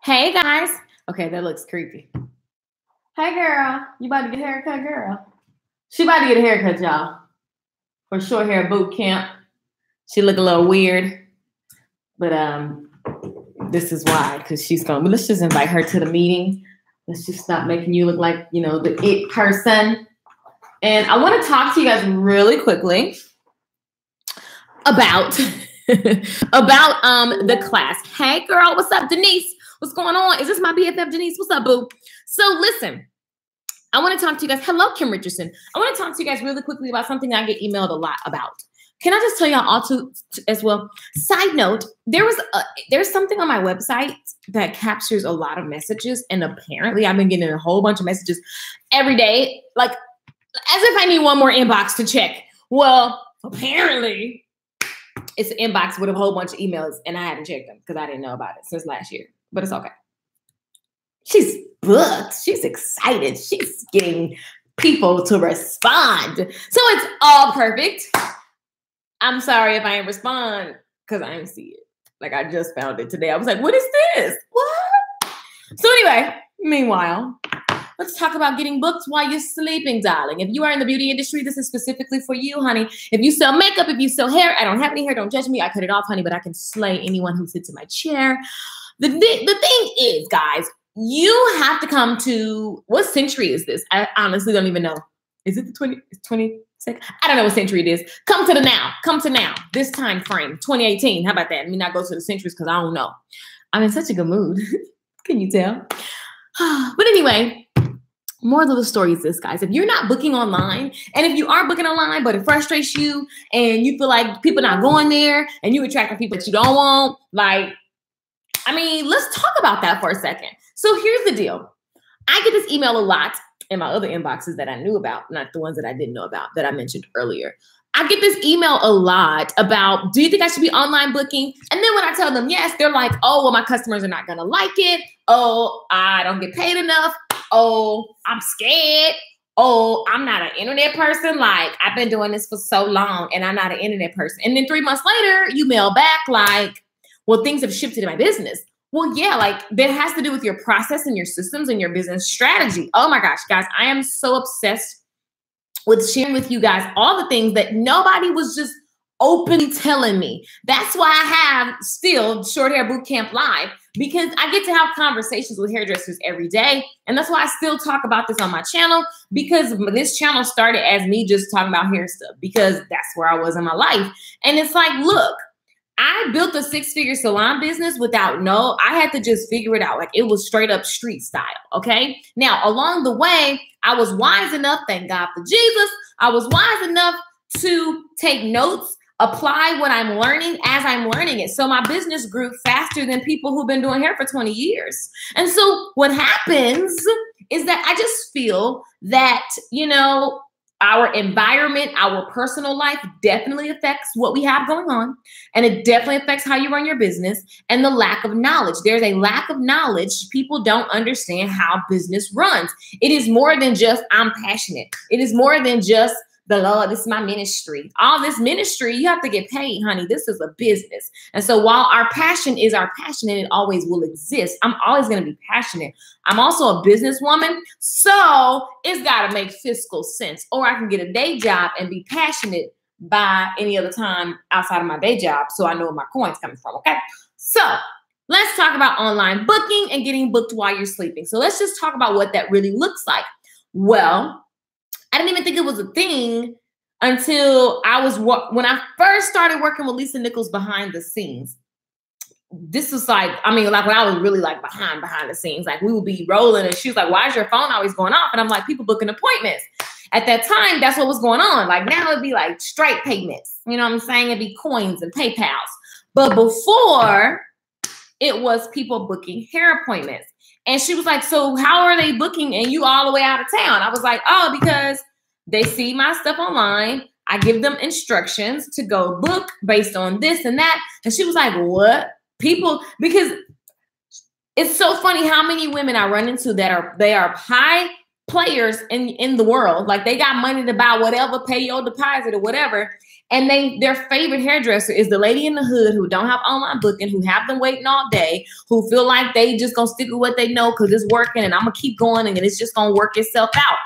Hey guys. Okay, that looks creepy. Hey girl, you about to get a haircut, girl? She about to get a haircut, y'all. For short hair boot camp. She look a little weird, but this is why, because she's going. But let's just invite her to the meeting. Let's just stop making you look like the it person. And I want to talk to you guys really quickly about the class. Hey girl, what's up, Denise? What's going on? Is this my BFF, Denise? What's up, boo? So listen, I want to talk to you guys. Hello, Kim Richardson. I want to talk to you guys really quickly about something I get emailed a lot about. Can I just tell y'all all too as well? Side note, there's something on my website that captures a lot of messages, and apparently I've been getting a whole bunch of messages every day, like as if I need one more inbox to check. Well, apparently it's an inbox with a whole bunch of emails, and I haven't checked them because I didn't know about it since last year. But it's okay. She's booked. She's excited. She's getting people to respond. So it's all perfect. I'm sorry if I didn't respond because I didn't see it. Like I just found it today. I was like, what is this? What? So anyway, meanwhile, let's talk about getting booked while you're sleeping, darling. If you are in the beauty industry, this is specifically for you, honey. If you sell makeup, if you sell hair, I don't have any hair. Don't judge me. I cut it off, honey, but I can slay anyone who sits in my chair. The thing is, guys, you have to come to, what century is this? I honestly don't even know. Is it the 22nd? I don't know what century it is. Come to the now. Come to now. This time frame, 2018. How about that? Let me not go to the centuries because I don't know. I'm in such a good mood. Can you tell? But anyway, moral of the story is this, guys. If you're not booking online, and if you are booking online, but it frustrates you, and you feel like people not going there, and you attracting people that you don't want, let's talk about that for a second. So here's the deal. I get this email a lot in my other inboxes that I knew about, not the ones that I didn't know about that I mentioned earlier. I get this email a lot about, do you think I should be online booking? And then when I tell them yes, they're like, oh, well, my customers are not going to like it. Oh, I don't get paid enough. Oh, I'm scared. Oh, I'm not an internet person. Like, I've been doing this for so long and I'm not an internet person. And then 3 months later, you mail back like, well, things have shifted in my business. Well, yeah, like that has to do with your process and your systems and your business strategy. Oh my gosh, guys, I am so obsessed with sharing with you guys all the things that nobody was just openly telling me. That's why I have still Short Hair Bootcamp Live, because I get to have conversations with hairdressers every day. And that's why I still talk about this on my channel, because this channel started as me just talking about hair stuff, because that's where I was in my life. And it's like, look, I built a 6-figure salon business I had to just figure it out. Like it was straight up street style. Okay. Now, along the way, I was wise enough, thank God for Jesus. I was wise enough to take notes, apply what I'm learning as I'm learning it. So my business grew faster than people who've been doing hair for 20 years. And so what happens is that I just feel that, our environment, our personal life definitely affects what we have going on. And it definitely affects how you run your business and the lack of knowledge. There's a lack of knowledge. People don't understand how business runs. It is more than just, I'm passionate. It is more than just the Lord, this is my ministry. All this ministry, you have to get paid, honey. This is a business. And so while our passion is our passion and it always will exist, I'm always going to be passionate. I'm also a businesswoman, so it's got to make fiscal sense. Or I can get a day job and be passionate by any other time outside of my day job, so I know where my coin's coming from, okay? So let's talk about online booking and getting booked while you're sleeping. So let's just talk about what that really looks like. Well, I didn't even think it was a thing until when I first started working with Lisa Nichols behind the scenes. This was like when I was really like behind the scenes, like we would be rolling and she was like, why is your phone always going off? And I'm like, people booking appointments. At that time, that's what was going on. Like now it'd be like straight payments. You know what I'm saying? It'd be coins and PayPals. But before, it was people booking hair appointments. And she was like, so how are they booking and you all the way out of town? I was like, oh, because they see my stuff online. I give them instructions to go book based on this and that. And she was like, what? Because it's so funny how many women I run into that they are high players in the world. Like they got money to buy whatever, pay your deposit or whatever. And their favorite hairdresser is the lady in the hood who don't have online booking, who have them waiting all day, who feel like they just gonna stick with what they know because it's working and I'm gonna keep going and it's just gonna work itself out.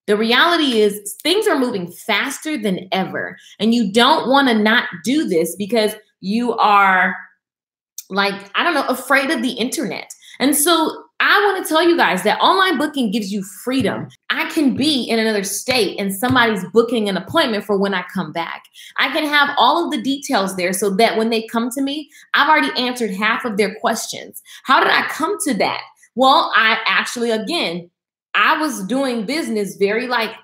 The reality is things are moving faster than ever. And you don't want to not do this because you are like, I don't know, afraid of the internet. And so I want to tell you guys that online booking gives you freedom. I can be in another state and somebody's booking an appointment for when I come back. I can have all of the details there so that when they come to me, I've already answered half of their questions. How did I come to that? Well, I actually, again, I was doing business very like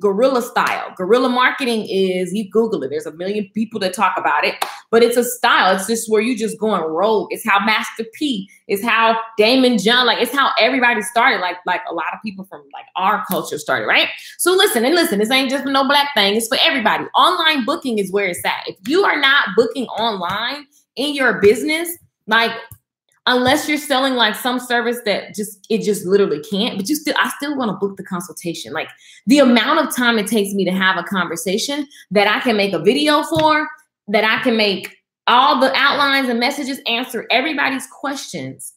guerrilla style. Guerrilla marketing is, you Google it, there's a million people that talk about it, but it's a style. It's just where you just going rogue. It's how Master P, it's how Damon John, like it's how everybody started, like a lot of people from like our culture started, right? So listen, this ain't just no black thing, it's for everybody. Online booking is where it's at. If you are not booking online in your business, like unless you're selling like some service that it just literally can't, but I still want to book the consultation. Like the amount of time it takes me to have a conversation that I can make a video for, that I can make all the outlines and messages, answer everybody's questions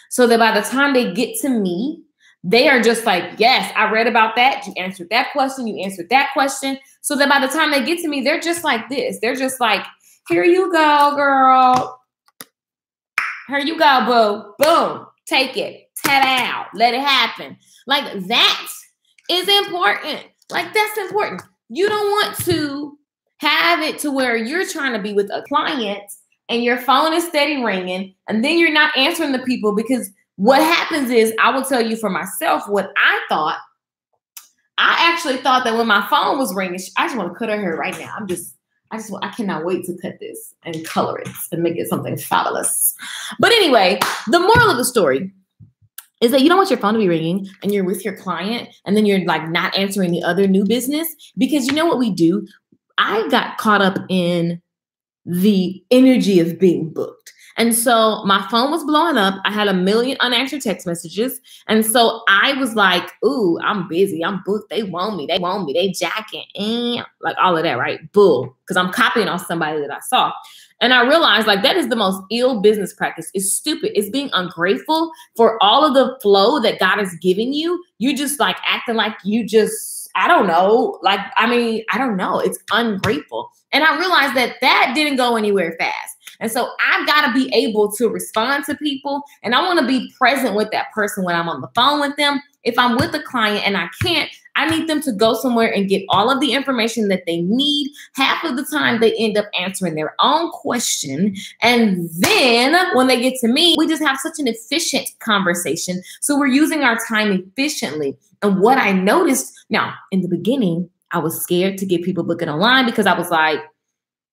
so that by the time they get to me, they are just like, yes, I read about that. You answered that question. You answered that question. So that by the time they get to me, they're just like this. They're just like, here you go, girl. Here you go, boo. Boom. Take it. Ta-da. Let it happen. Like that is important. Like that's important. You don't want to have it to where you're trying to be with a client and your phone is steady ringing and then you're not answering the people, because what happens is, I will tell you for myself what I thought. I actually thought that when my phone was ringing, I just want to cut her hair right now. I cannot wait to cut this and color it and make it something fabulous. But anyway, the moral of the story is that you don't want your phone to be ringing and you're with your client and then you're like not answering the other new business, because you know what we do? I got caught up in the energy of being booked. And so my phone was blowing up. I had a million unanswered text messages. And so I was like, ooh, I'm busy. I'm booked. They want me. They jacking. And like all of that, right? Bull. Because I'm copying off somebody that I saw. And I realized like that is the most ill business practice. It's stupid. It's being ungrateful for all of the flow that God is giving you. You just like acting like you just, I don't know. Like, I mean, I don't know. It's ungrateful. And I realized that didn't go anywhere fast. And so I've got to be able to respond to people, and I want to be present with that person when I'm on the phone with them. If I'm with a client and I can't, I need them to go somewhere and get all of the information that they need. Half of the time they end up answering their own question. And then when they get to me, we just have such an efficient conversation. So we're using our time efficiently. And what I noticed now, in the beginning, I was scared to get people booking online because I was like,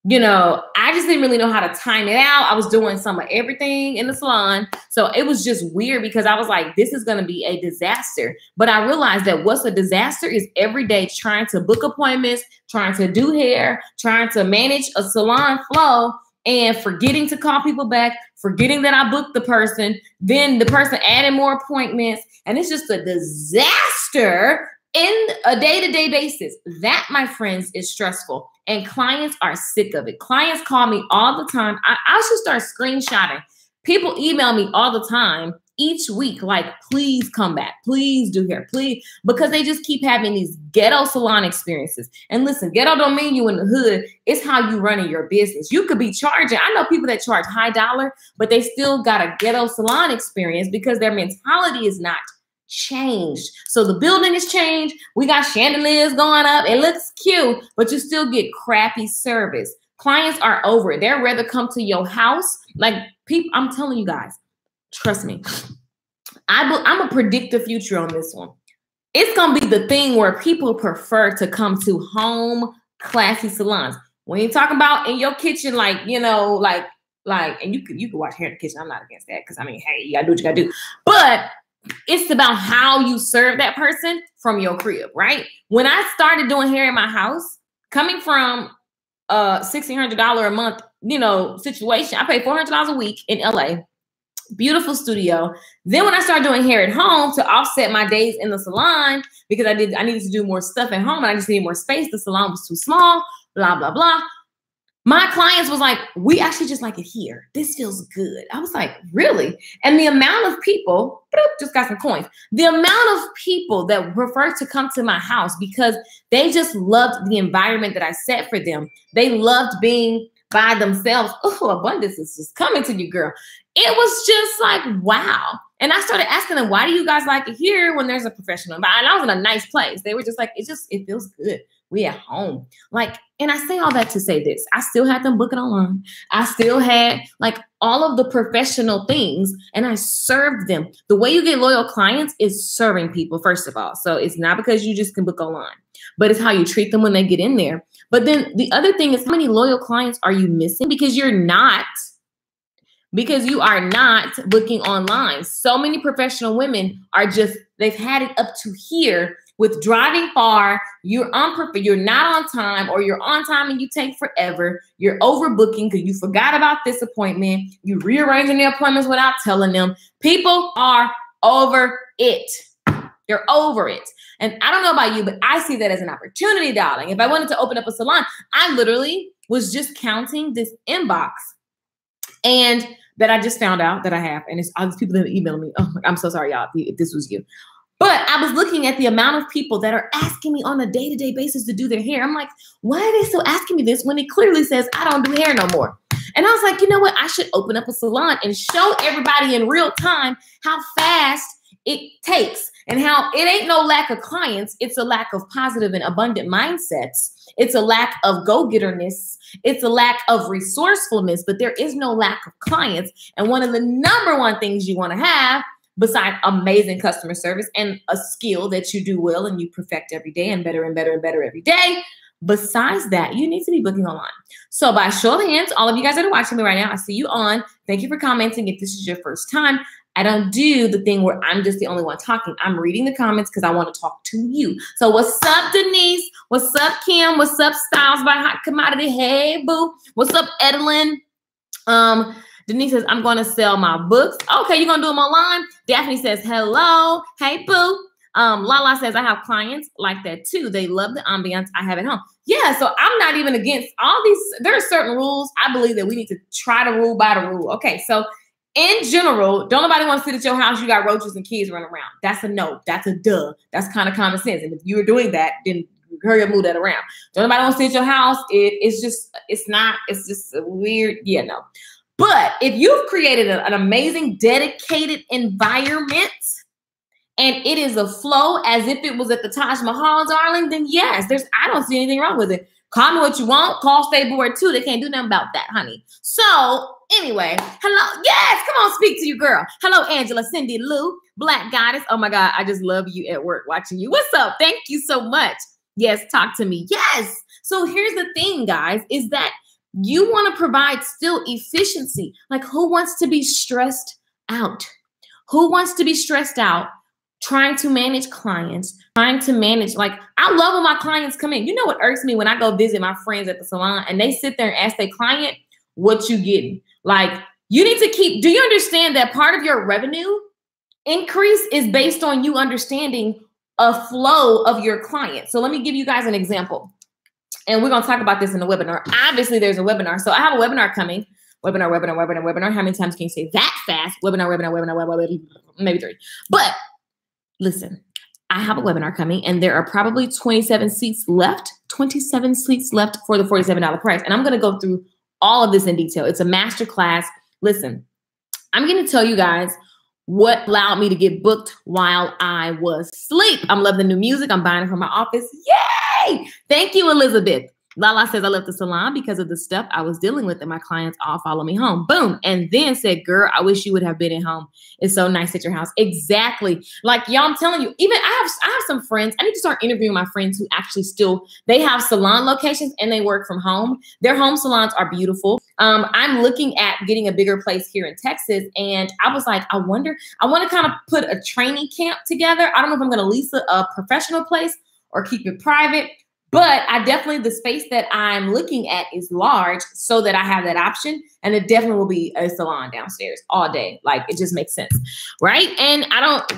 you know, I just didn't really know how to time it out. I was doing some of everything in the salon. So it was just weird because I was like, this is going to be a disaster. But I realized that what's a disaster is every day trying to book appointments, trying to do hair, trying to manage a salon flow, and forgetting to call people back, forgetting that I booked the person, then the person added more appointments. And it's just a disaster in a day-to-day basis. That, my friends, is stressful. And clients are sick of it. Clients call me all the time. I should start screenshotting. People email me all the time, each week, like, please come back. Please do hair, please. Because they just keep having these ghetto salon experiences. And listen, ghetto don't mean you in the hood. It's how you running your business. You could be charging. I know people that charge high dollar, but they still got a ghetto salon experience because their mentality is not changed. So the building is changed. We got chandeliers going up. It looks cute, but you still get crappy service. Clients are over it. They'd rather come to your house. Like people, I'm telling you guys, trust me. I'm gonna predict the future on this one. It's gonna be the thing where people prefer to come to home classy salons. We ain't talking about in your kitchen, like, you know, like, and you can watch hair in the kitchen. I'm not against that because I mean, hey, you gotta do what you gotta do. But it's about how you serve that person from your crib, right? When I started doing hair in my house, coming from a $1,600 a month, you know, situation, I pay $400 a week in LA. Beautiful studio. Then when I started doing hair at home to offset my days in the salon, because I needed to do more stuff at home and I just needed more space. The salon was too small, blah, blah, blah. My clients was like, we actually just like it here. This feels good. I was like, really? And the amount of people, just got some coins. The amount of people that prefer to come to my house because they just loved the environment that I set for them. They loved being by themselves. Oh, abundance is just coming to you, girl. It was just like, wow. And I started asking them, why do you guys like it here when there's a professional environment? And I was in a nice place. They were just like, it feels good. We at home. Like, and I say all that to say this. I still had them booking online. I still had like all of the professional things and I served them. The way you get loyal clients is serving people, first of all. So it's not because you just can book online, but it's how you treat them when they get in there. But then the other thing is, how many loyal clients are you missing? Because you are not booking online. So many professional women are just, they've had it up to here with driving far. You're not on time, or you're on time and you take forever. You're overbooking because you forgot about this appointment. You rearranging the appointments without telling them. People are over it. They're over it. And I don't know about you, but I see that as an opportunity, darling. If I wanted to open up a salon, I literally was just counting this inbox and that I just found out that I have. And it's all these people that are emailing me. Oh, I'm so sorry, y'all, if this was you. But I was looking at the amount of people that are asking me on a day-to-day basis to do their hair. I'm like, why are they still asking me this when it clearly says I don't do hair no more? And I was like, you know what? I should open up a salon and show everybody in real time how fast it takes and how it ain't no lack of clients. It's a lack of positive and abundant mindsets. It's a lack of go-getterness. It's a lack of resourcefulness, but there is no lack of clients. And one of the number one things you want to have, besides amazing customer service and a skill that you do well and you perfect every day and better and better and better every day, besides that, you need to be booking online. So by show of hands, all of you guys that are watching me right now, I see you on. Thank you for commenting. If this is your first time, I don't do the thing where I'm just the only one talking. I'm reading the comments because I want to talk to you. So what's up, Denise? What's up, Kim? What's up, Styles by Hot Commodity? Hey, boo. What's up, Edelyn? Denise says, I'm going to sell my books. Okay, you're going to do them online? Daphne says, hello. Hey, boo. Lala says, I have clients like that too. They love the ambiance I have at home. Yeah, so I'm not even against all these. There are certain rules. I believe that we need to try to rule by the rule. Okay, so in general, don't nobody want to sit at your house. You got roaches and kids running around. That's a no. That's a duh. That's kind of common sense. And if you're doing that, then hurry up, move that around. Don't nobody want to sit at your house. It's just a weird, yeah, no. But if you've created an amazing, dedicated environment and it is a flow as if it was at the Taj Mahal, darling, then yes, I don't see anything wrong with it. Call me what you want. Call Stay Board too. They can't do nothing about that, honey. So anyway, hello. Yes, come on, speak to you, girl. Hello, Angela, Cindy Lou, Black Goddess. Oh my God, I just love you at work watching you. What's up? Thank you so much. Yes, talk to me. Yes. So here's the thing, guys, is that you want to provide still efficiency. Like, who wants to be stressed out? Who wants to be stressed out trying to manage clients, trying to manage, like, I love when my clients come in. You know what irks me when I go visit my friends at the salon and they sit there and ask their client, what you getting? Like, you need to do you understand that part of your revenue increase is based on you understanding a flow of your client? So let me give you guys an example. And we're going to talk about this in the webinar. Obviously, there's a webinar. So I have a webinar coming. Webinar. How many times can you say that fast? Webinar, maybe 3. But listen, I have a webinar coming and there are probably 27 seats left for the $47 price. And I'm going to go through all of this in detail. It's a masterclass. Listen, I'm going to tell you guys what allowed me to get booked while I was asleep. I'm loving the new music. I'm buying it from my office. Yay! Thank you, Elizabeth. Lala says, I left the salon because of the stuff I was dealing with and my clients all follow me home. Boom. And then said, girl, I wish you would have been at home. It's so nice at your house. Exactly. Like, y'all, I'm telling you, even I have some friends. I need to start interviewing my friends who actually they have salon locations and they work from home. Their home salons are beautiful. I'm looking at getting a bigger place here in Texas. And I was like, I want to kind of put a training camp together. I don't know if I'm going to lease a professional place or keep it private. But I definitely, the space that I'm looking at is large so that I have that option. And it definitely will be a salon downstairs all day. Like, it just makes sense. Right. And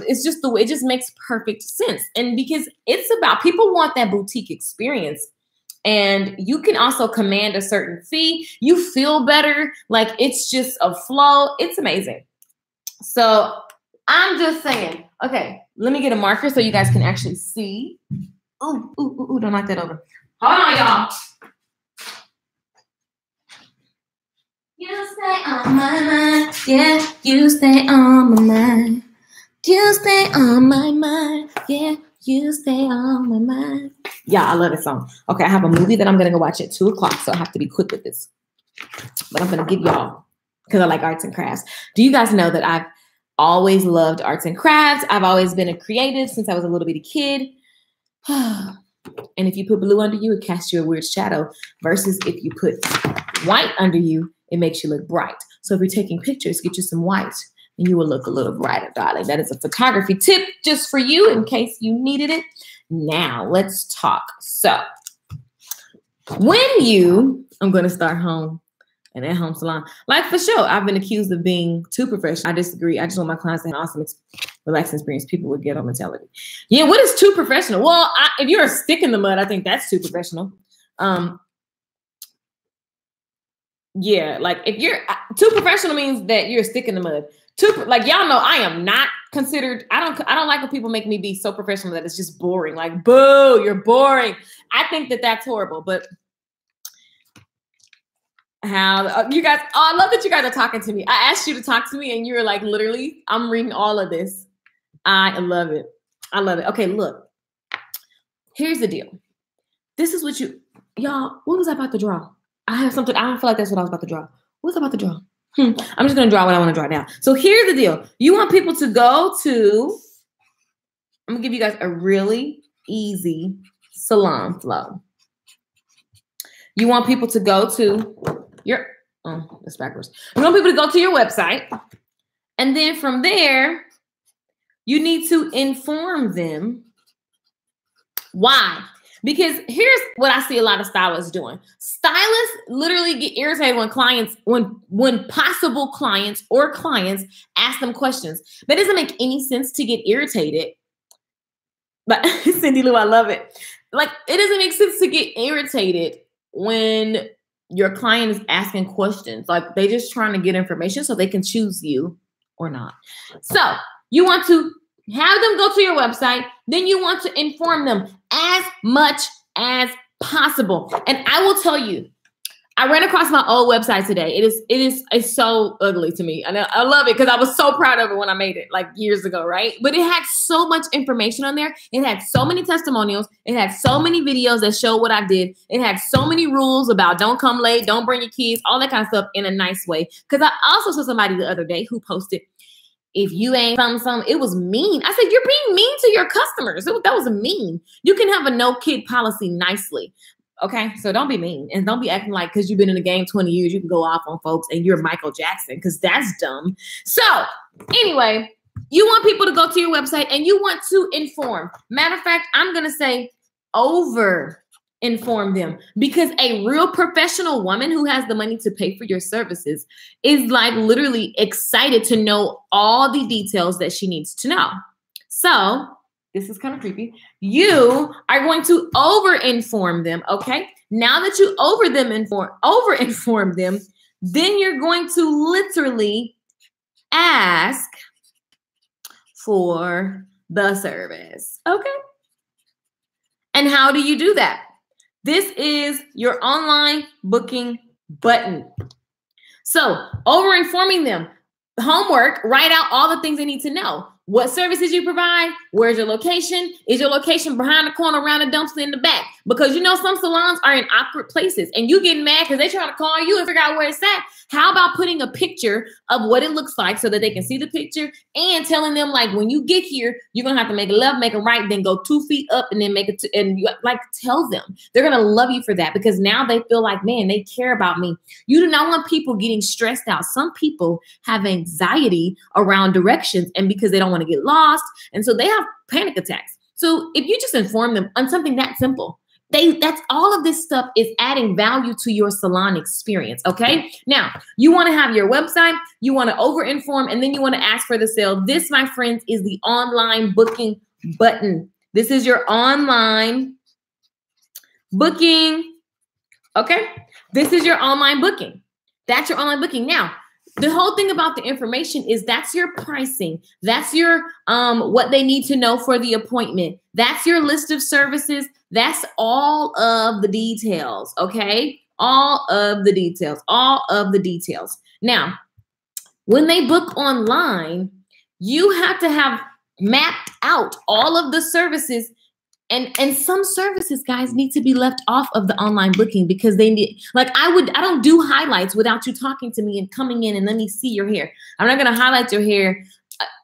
it's just the way, it just makes perfect sense. And because it's about, people want that boutique experience. And you can also command a certain fee. You feel better. Like, it's just a flow. It's amazing. So I'm just saying, okay, let me get a marker so you guys can actually see. Ooh, don't knock that over. Hold on, y'all. You stay on my mind. Yeah, you stay on my mind. You stay on my mind. Yeah, you stay on my mind. Yeah, I love this song. Okay, I have a movie that I'm going to go watch at 2:00, so I have to be quick with this. But I'm going to give y'all, because I like arts and crafts. Do you guys know that I've always loved arts and crafts? I've always been a creative since I was a little bitty kid. And if you put blue under you, it casts you a weird shadow, versus if you put white under you, it makes you look bright. So if you're taking pictures, get you some white and you will look a little brighter, darling. That is a photography tip just for you in case you needed it. Now let's talk. So I'm going to start home and at home salon. Like, for sure, I've been accused of being too professional. I disagree. I just want my clients to have an awesome, relaxing experience. People with ghetto mentality. Yeah, what is too professional? Well, if you're a stick in the mud, I think that's too professional. Yeah, like, if you're too professional means that you're a stick in the mud. Like, y'all know I am not considered. I don't like when people make me be so professional that it's just boring. Like, boo, you're boring. I think that that's horrible, but. How you guys, I love that you guys are talking to me. I asked you to talk to me and you were like, literally, I'm reading all of this. I love it. I love it. Okay, look, here's the deal. This is what y'all, what was I about to draw? I have something, I don't feel like that's what I was about to draw. What was I about to draw? I'm just going to draw what I want to draw now. So here's the deal. You want people to go to, I'm going to give you guys a really easy salon flow. You want people to go to that's backwards. You want people to go to your website. And then from there, you need to inform them. Why? Because here's what I see a lot of stylists doing. Stylists literally get irritated when possible clients or clients ask them questions. That doesn't make any sense to get irritated. But Cindy Lou, I love it. Like, it doesn't make sense to get irritated when your client is asking questions. Like, they just trying to get information so they can choose you or not. So you want to have them go to your website. Then you want to inform them as much as possible. And I will tell you, I ran across my old website today. It's so ugly to me. And I love it because I was so proud of it when I made it like years ago, right? But it had so much information on there. It had so many testimonials. It had so many videos that show what I did. It had so many rules about don't come late, don't bring your kids, all that kind of stuff in a nice way. Because I also saw somebody the other day who posted, if you ain't something, it was mean. I said, you're being mean to your customers. That was mean. You can have a no kid policy nicely. Okay, so don't be mean and don't be acting like because you've been in the game 20 years, you can go off on folks and you're Michael Jackson, because that's dumb. So anyway, you want people to go to your website and you want to inform. Matter of fact, I'm going to say over inform them, because a real professional woman who has the money to pay for your services is like literally excited to know all the details that she needs to know. So this is kind of creepy. You are going to over-inform them, okay? Now that you over-inform them, then you're going to literally ask for the service, okay? And how do you do that? This is your online booking button. So over-informing them, homework, write out all the things they need to know. What services you provide? Where's your location? Is your location behind the corner, around the dumpster, in the back? Because you know some salons are in awkward places and you getting mad because they're trying to call you and figure out where it's at. How about putting a picture of what it looks like so that they can see the picture, and telling them, like, when you get here, you're going to have to make a left, make a right, then go 2 feet up and then make it and you, like, tell them. They're going to love you for that, because now they feel like, man, they care about me. You do not want people getting stressed out. Some people have anxiety around directions and because they don't want to get lost. And so they have panic attacks. So if you just inform them on something that simple, That's all of this stuff is adding value to your salon experience. Okay. Now you want to have your website, you want to over-inform, and then you want to ask for the sale. This, my friends, is the online booking button. This is your online booking. Okay. This is your online booking. That's your online booking. Now, the whole thing about the information is that's your pricing. That's your what they need to know for the appointment. That's your list of services. That's all of the details, okay? All of the details, all of the details. Now, when they book online, you have to have mapped out all of the services. And some services, guys, need to be left off of the online booking because they need, like I don't do highlights without you talking to me and coming in and let me see your hair. I'm not going to highlight your hair.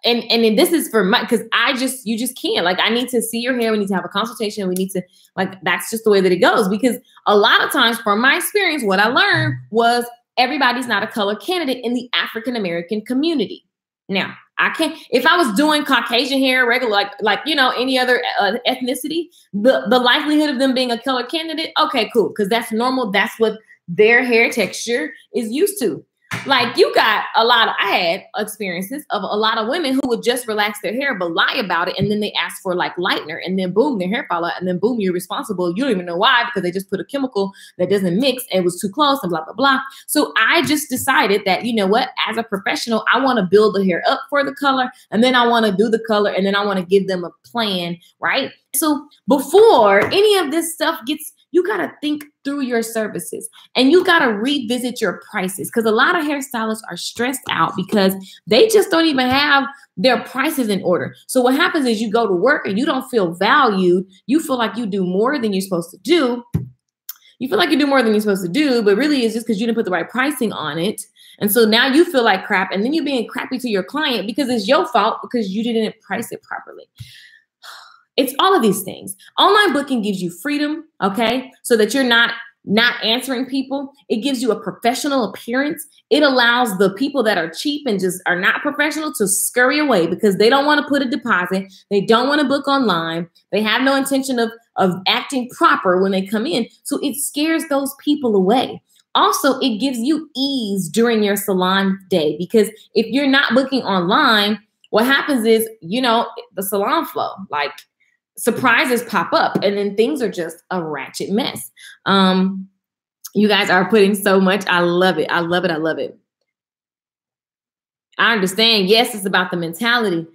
And this is for my, because you just can't. Like, I need to see your hair. We need to have a consultation. We need to, like, that's just the way that it goes. Because a lot of times, from my experience, what I learned was everybody's not a color candidate in the African-American community. Now, I can't, if I was doing Caucasian hair, regular, like you know, any other ethnicity, the likelihood of them being a color candidate, okay, cool. Because that's normal. That's what their hair texture is used to. Like, you got I had experiences of a lot of women who would just relax their hair, but lie about it. And then they ask for like lightener, and then boom, their hair fall out. And then boom, you're responsible. You don't even know why, because they just put a chemical that doesn't mix and it was too close and blah, blah, blah. So I just decided that, you know what, as a professional, I want to build the hair up for the color. And then I want to do the color. And then I want to give them a plan, right? So before any of this stuff gets, you got to think through your services, and you got to revisit your prices, because a lot of hairstylists are stressed out because they just don't even have their prices in order. So what happens is you go to work and you don't feel valued. You feel like you do more than you're supposed to do. You feel like you do more than you're supposed to do, but really it's just because you didn't put the right pricing on it. And so now you feel like crap, and then you're being crappy to your client because it's your fault because you didn't price it properly. It's all of these things. Online booking gives you freedom, okay? So that you're not answering people. It gives you a professional appearance. It allows the people that are cheap and just are not professional to scurry away because they don't want to put a deposit. They don't want to book online. They have no intention of acting proper when they come in. So it scares those people away. Also, it gives you ease during your salon day, because if you're not booking online, what happens is, you know, the salon flow, like, surprises pop up, and then things are just a ratchet mess. You guys are putting so much. I love it. I love it. I love it. I understand. Yes, it's about the mentality.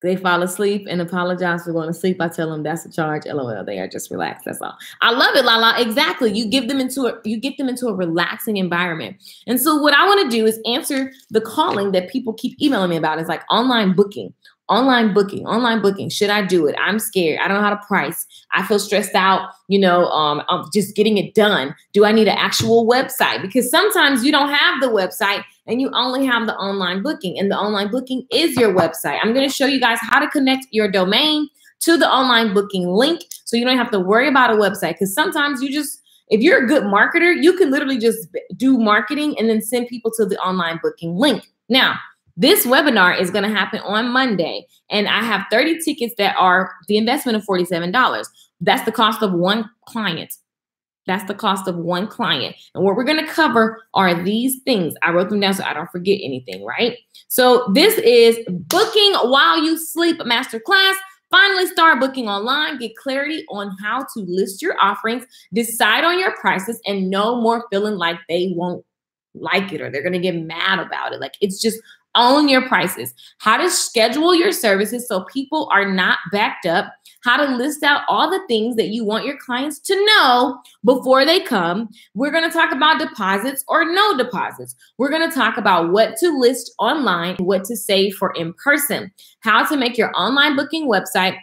They fall asleep and apologize for going to sleep. I tell them that's a charge. LOL. They are just relaxed. That's all. I love it, Lala. Exactly. You get them into a relaxing environment. And so what I want to do is answer the calling that people keep emailing me about. It's like online booking. Online booking. Should I do it? I'm scared. I don't know how to price. I feel stressed out, you know, I'm just getting it done. Do I need an actual website? Because sometimes you don't have the website and you only have the online booking, and the online booking is your website. I'm going to show you guys how to connect your domain to the online booking link so you don't have to worry about a website. Because sometimes if you're a good marketer, you can literally just do marketing and then send people to the online booking link. Now, this webinar is going to happen on Monday, and I have 30 tickets that are the investment of $47. That's the cost of one client. That's the cost of one client. And what we're going to cover are these things. I wrote them down so I don't forget anything, right? So this is Booking While You Sleep Masterclass. Finally start booking online. Get clarity on how to list your offerings, decide on your prices, and no more feeling like they won't like it or they're going to get mad about it. Like, it's just own your prices, how to schedule your services so people are not backed up, how to list out all the things that you want your clients to know before they come. We're going to talk about deposits or no deposits. We're going to talk about what to list online, what to save for in person, how to make your online booking website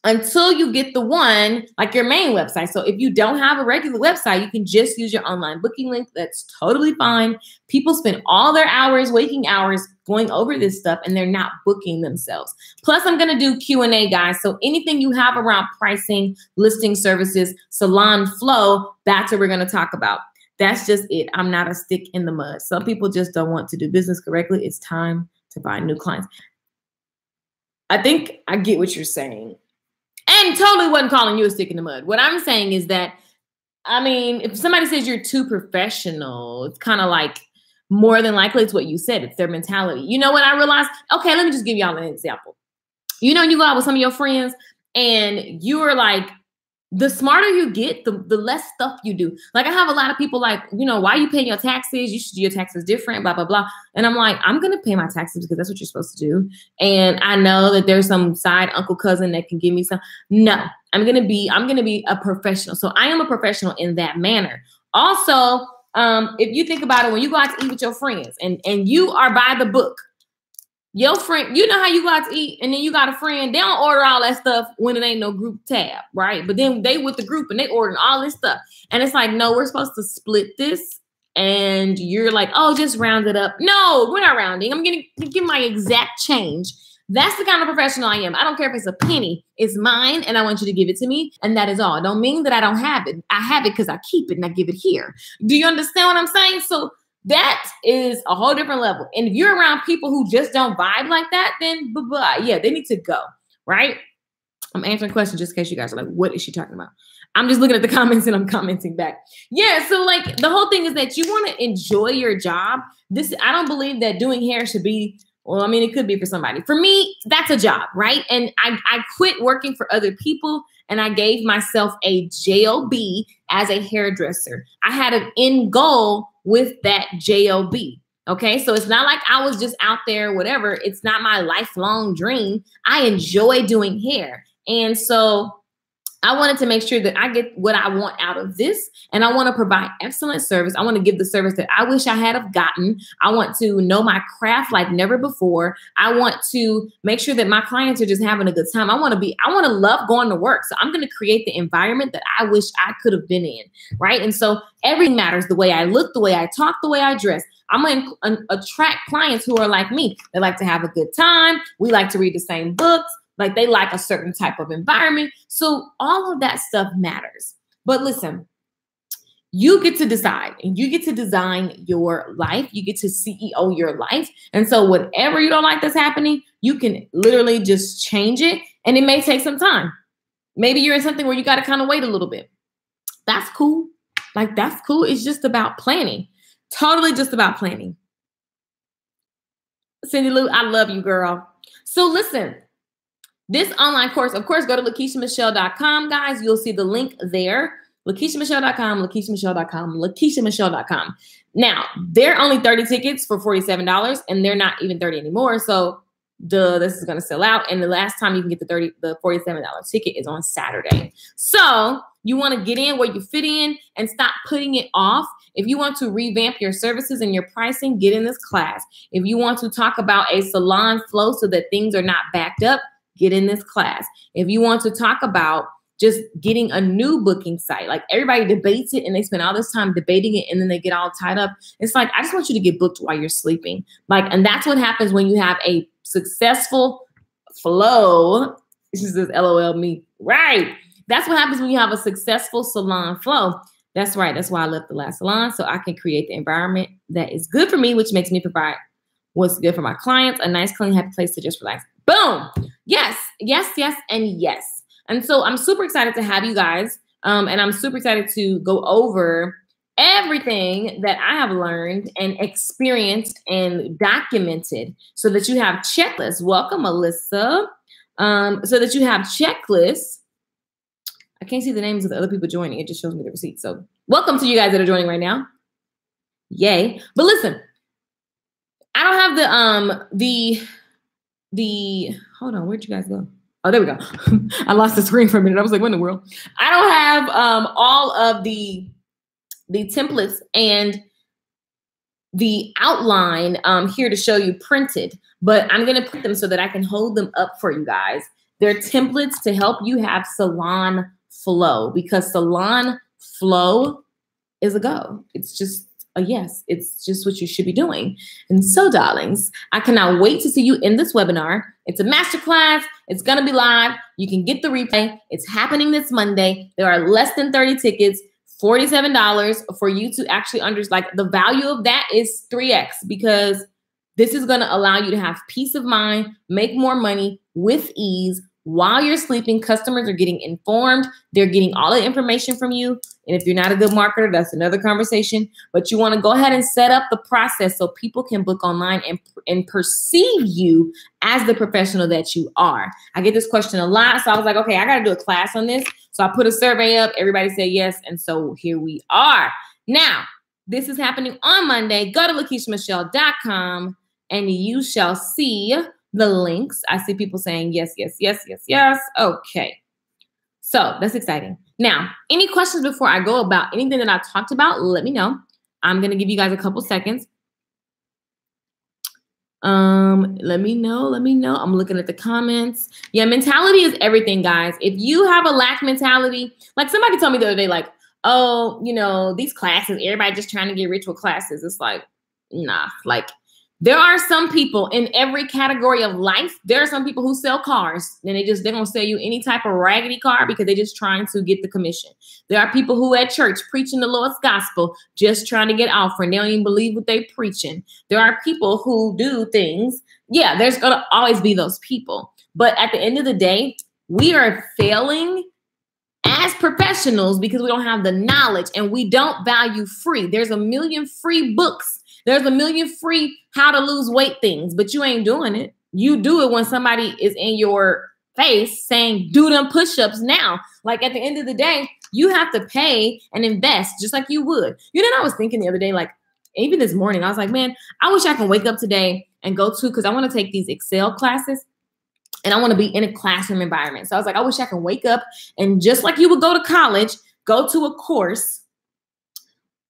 until you get the one, like your main website. So if you don't have a regular website, you can just use your online booking link. That's totally fine. People spend all their hours, waking hours, going over this stuff, and they're not booking themselves. Plus, I'm going to do Q&A, guys. So anything you have around pricing, listing services, salon flow, that's what we're going to talk about. That's just it. I'm not a stick in the mud. Some people just don't want to do business correctly. It's time to find new clients. I think I get what you're saying. And totally wasn't calling you a stick in the mud. What I'm saying is that, I mean, if somebody says you're too professional, it's kind of like more than likely it's what you said. It's their mentality. You know what I realized? Okay, let me just give y'all an example. You know, you go out with some of your friends and you are like, the smarter you get, the less stuff you do. Like I have a lot of people like, you know, why are you paying your taxes? You should do your taxes different, blah, blah, blah. And I'm like, I'm going to pay my taxes because that's what you're supposed to do. And I know that there's some side uncle cousin that can give me some. No, I'm going to be a professional. So I am a professional in that manner. Also, if you think about it, when you go out to eat with your friends and you are by the book, your friend, you know how you go out to eat and then you got a friend, they don't order all that stuff when it ain't no group tab, right? But then they with the group and they ordering all this stuff. And it's like, no, we're supposed to split this. And you're like, oh, just round it up. No, we're not rounding. I'm going to give my exact change. That's the kind of professional I am. I don't care if it's a penny. It's mine and I want you to give it to me. And that is all. It don't mean that I don't have it. I have it because I keep it and I give it here. Do you understand what I'm saying? So that is a whole different level. And if you're around people who just don't vibe like that, then yeah, they need to go, right? I'm answering questions just in case you guys are like, what is she talking about? I'm just looking at the comments and I'm commenting back. Yeah, so like the whole thing is that you want to enjoy your job. I don't believe that doing hair should be, well, I mean, it could be for somebody. For me, that's a job, right? And I quit working for other people and I gave myself a job as a hairdresser. I had an end goal with that job. Okay, so it's not like I was just out there, whatever. It's not my lifelong dream. I enjoy doing hair. And so I wanted to make sure that I get what I want out of this. And I want to provide excellent service. I want to give the service that I wish I had have gotten. I want to know my craft like never before. I want to make sure that my clients are just having a good time. I want to love going to work. So I'm going to create the environment that I wish I could have been in, right? And so everything matters. The way I look, the way I talk, the way I dress. I'm going to attract clients who are like me. They like to have a good time. We like to read the same books. Like they like a certain type of environment. So all of that stuff matters. But listen, you get to decide and you get to design your life. You get to CEO your life. And so whatever you don't like that's happening, you can literally just change it. And it may take some time. Maybe you're in something where you got to kind of wait a little bit. That's cool. Like that's cool. It's just about planning. Totally just about planning. Cindy Lou, I love you, girl. So listen. This online course, of course, go to LakeishaMichelle.com, guys. You'll see the link there. LakeishaMichelle.com, LakeishaMichelle.com, LakeishaMichelle.com. Now, they're only 30 tickets for $47, and they're not even 30 anymore. So this is going to sell out. And the last time you can get the $47 ticket is on Saturday. So you want to get in where you fit in and stop putting it off. If you want to revamp your services and your pricing, get in this class. If you want to talk about a salon flow so that things are not backed up, get in this class. If you want to talk about just getting a new booking site, like everybody debates it and they spend all this time debating it and then they get all tied up. It's like, I just want you to get booked while you're sleeping. Like, and that's what happens when you have a successful flow. This is LOL me. Right. That's what happens when you have a successful salon flow. That's right. That's why I left the last salon. So I can create the environment that is good for me, which makes me provide what's good for my clients, a nice, clean, happy place to just relax. Boom. Yes, yes, yes, and yes. And so I'm super excited to have you guys. And I'm super excited to go over everything that I have learned and experienced and documented so that you have checklists. Welcome, Melissa. So that you have checklists. I can't see the names of the other people joining. It just shows me the receipt. So welcome to you guys that are joining right now. Yay. But listen, I don't have the hold on, where'd you guys go? Oh, there we go. I lost the screen for a minute. I was like, what in the world? I don't have all of the templates and the outline here to show you printed, but I'm going to put them so that I can hold them up for you guys. They're templates to help you have salon flow, because salon flow is a go. It's just a yes. It's just what you should be doing. And so, darlings, I cannot wait to see you in this webinar. It's a masterclass. It's going to be live. You can get the replay. It's happening this Monday. There are less than 30 tickets, $47 for you to actually like the value of that is 3x, because this is going to allow you to have peace of mind, make more money with ease, while you're sleeping, customers are getting informed. They're getting all the information from you. And if you're not a good marketer, that's another conversation. But you want to go ahead and set up the process so people can book online and perceive you as the professional that you are. I get this question a lot. So I was like, okay, I got to do a class on this. So I put a survey up. Everybody said yes. And so here we are. Now, this is happening on Monday. Go to LakeishaMichelle.com and you shall see the links. I see people saying yes, yes, yes, yes, yes. Okay. So that's exciting. Now, any questions before I go about anything that I talked about, let me know. I'm going to give you guys a couple seconds. Let me know. I'm looking at the comments. Yeah, mentality is everything, guys. If you have a lack mentality, like somebody told me the other day, like, oh, you know, these classes, everybody just trying to get rich with classes. It's like, nah, like there are some people in every category of life. There are some people who sell cars and they're going to sell you any type of raggedy car because they're just trying to get the commission. There are people who at church preaching the Lord's gospel, just trying to get offering. They don't even believe what they're preaching. There are people who do things. Yeah, there's going to always be those people. But at the end of the day, we are failing as professionals because we don't have the knowledge and we don't value free. There's a million free books. There's a million free how to lose weight things, but you ain't doing it. You do it when somebody is in your face saying, do them push-ups now. Like at the end of the day, you have to pay and invest just like you would. You know, I was thinking the other day, like even this morning, I was like, man, I wish I can wake up today and go to, because I want to take these Excel classes. And I want to be in a classroom environment. So I was like, I wish I can wake up and just like you would go to college, go to a course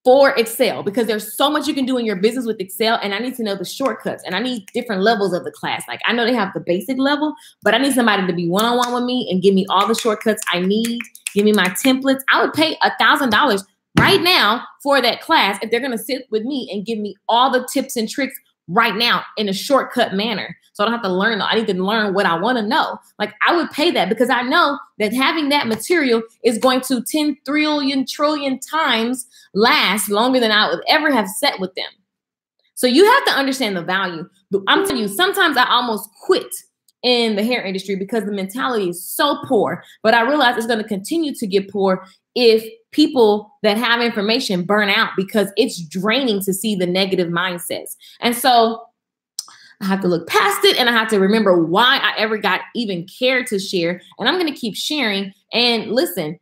for Excel, because there's so much you can do in your business with Excel. And I need to know the shortcuts and I need different levels of the class. Like I know they have the basic level, but I need somebody to be one-on-one with me and give me all the shortcuts I need. Give me my templates. I would pay $1,000 right now for that class if they're going to sit with me and give me all the tips and tricks right now in a shortcut manner. So I don't have to learn. I need to learn what I want to know. Like I would pay that because I know that having that material is going to 10 trillion times last longer than I would ever have set with them. So you have to understand the value. I'm telling you, sometimes I almost quit in the hair industry because the mentality is so poor, but I realize it's going to continue to get poor if people that have information burn out because it's draining to see the negative mindsets. And so I have to look past it and I have to remember why I ever got even cared to share. And I'm going to keep sharing. And listen,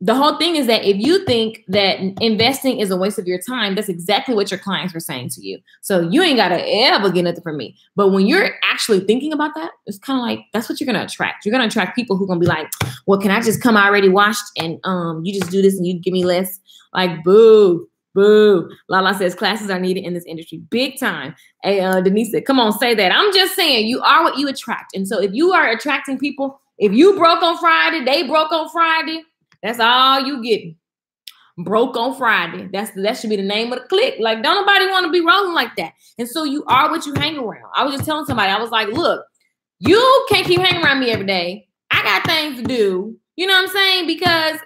the whole thing is that if you think that investing is a waste of your time, that's exactly what your clients are saying to you. So you ain't got to ever get nothing from me. But when you're actually thinking about that, it's kind of like, that's what you're going to attract. You're going to attract people who are going to be like, well, can I just come already washed and you just do this and you give me less? Like, boo. Boo. Lala says classes are needed in this industry. Big time. Hey, Denise said, come on, say that. I'm just saying you are what you attract. And so if you are attracting people, if you broke on Friday, they broke on Friday, that's all you get. Broke on Friday. That should be the name of the clique. Like, don't nobody want to be rolling like that. And so you are what you hang around. I was just telling somebody, I was like, look, you can't keep hanging around me every day. I got things to do. You know what I'm saying? Because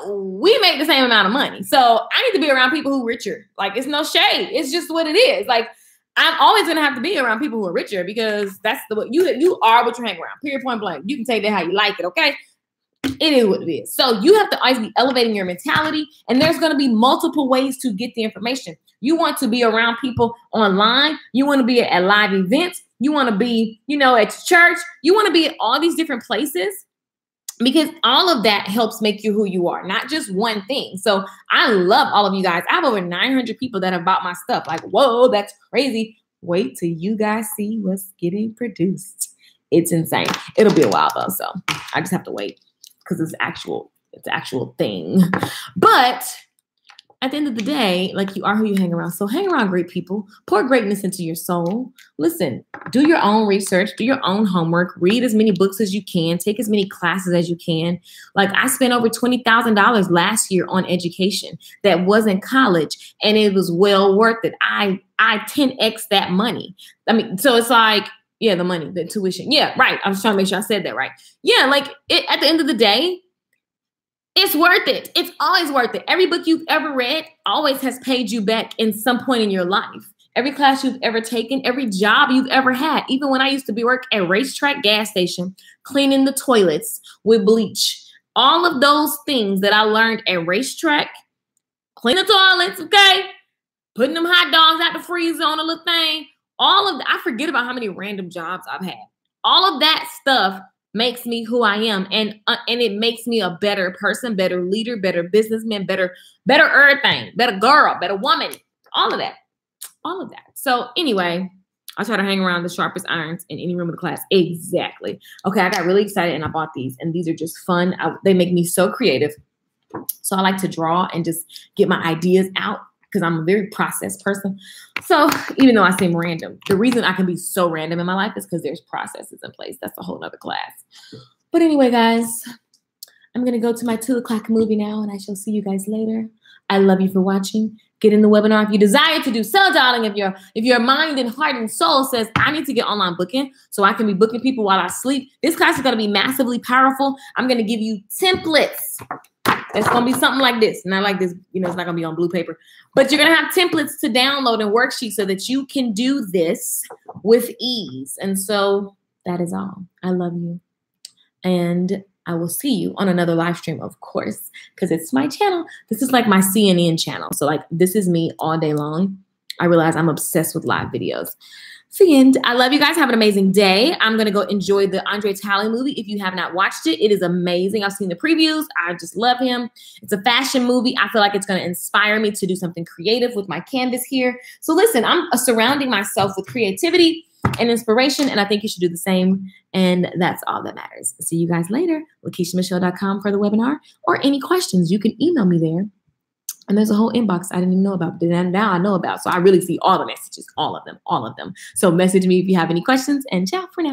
we make the same amount of money. So I need to be around people who are richer. Like, it's no shade. It's just what it is. Like, I'm always going to have to be around people who are richer because that's the way you are what you hang around. Period, point blank. You can take that how you like it, okay? It is what it is. So you have to always be elevating your mentality, and there's going to be multiple ways to get the information. You want to be around people online. You want to be at live events. You want to be, at church. You want to be at all these different places, because all of that helps make you who you are, not just one thing. So I love all of you guys. I have over 900 people that have bought my stuff. Like, whoa, that's crazy. Wait till you guys see what's getting produced. It's insane. It'll be a while though. So I just have to wait because it's actual thing. But at the end of the day, like, you are who you hang around. So hang around great people. Pour greatness into your soul. Listen, do your own research. Do your own homework. Read as many books as you can. Take as many classes as you can. Like, I spent over $20,000 last year on education that wasn't college, and it was well worth it. I 10x that money. I mean, so it's like, yeah, the money, the tuition. Yeah, right. I was trying to make sure I said that right. Yeah, like, at the end of the day, it's worth it. It's always worth it. Every book you've ever read always has paid you back in some point in your life. every class you've ever taken, every job you've ever had. Even when I used to work at Racetrack gas station, cleaning the toilets with bleach. All of those things that I learned at Racetrack, clean the toilets, okay? Putting them hot dogs out the freezer on a little thing. All of that, I forget about how many random jobs I've had. All of that stuff makes me who I am, and it makes me a better person, better leader, better businessman, better everything, better girl, better woman, all of that. So anyway, I try to hang around the sharpest irons in any room of the class. Exactly. Okay, I got really excited and I bought these, and these are just fun. They make me so creative. So I like to draw and just get my ideas out because I'm a very processed person. So even though I seem random, the reason I can be so random in my life is because there's processes in place. That's a whole nother class. But anyway, guys, I'm going to go to my 2 o'clock movie now, and I shall see you guys later. I love you for watching. Get in the webinar if you desire to do so, darling. If your mind and heart and soul says, I need to get online booking so I can be booking people while I sleep, this class is going to be massively powerful. I'm going to give you templates. It's going to be something like this. Not like this, it's not going to be on blue paper. But you're going to have templates to download and worksheets so that you can do this with ease. And so that is all. I love you. And I will see you on another live stream, of course, because it's my channel. This is like my CNN channel. So like this is me all day long. I realize I'm obsessed with live videos. The end. I love you guys. Have an amazing day. I'm going to go enjoy the Andre Talley movie. If you have not watched it, it is amazing. I've seen the previews. I just love him. It's a fashion movie. I feel like it's going to inspire me to do something creative with my canvas here. So listen, I'm surrounding myself with creativity and inspiration, and I think you should do the same. And that's all that matters. See you guys later. LakeishaMichelle.com for the webinar, or any questions, you can email me there. And there's a whole inbox I didn't even know about, but now I know about. So I really see all the messages, all of them. So message me if you have any questions, and ciao for now.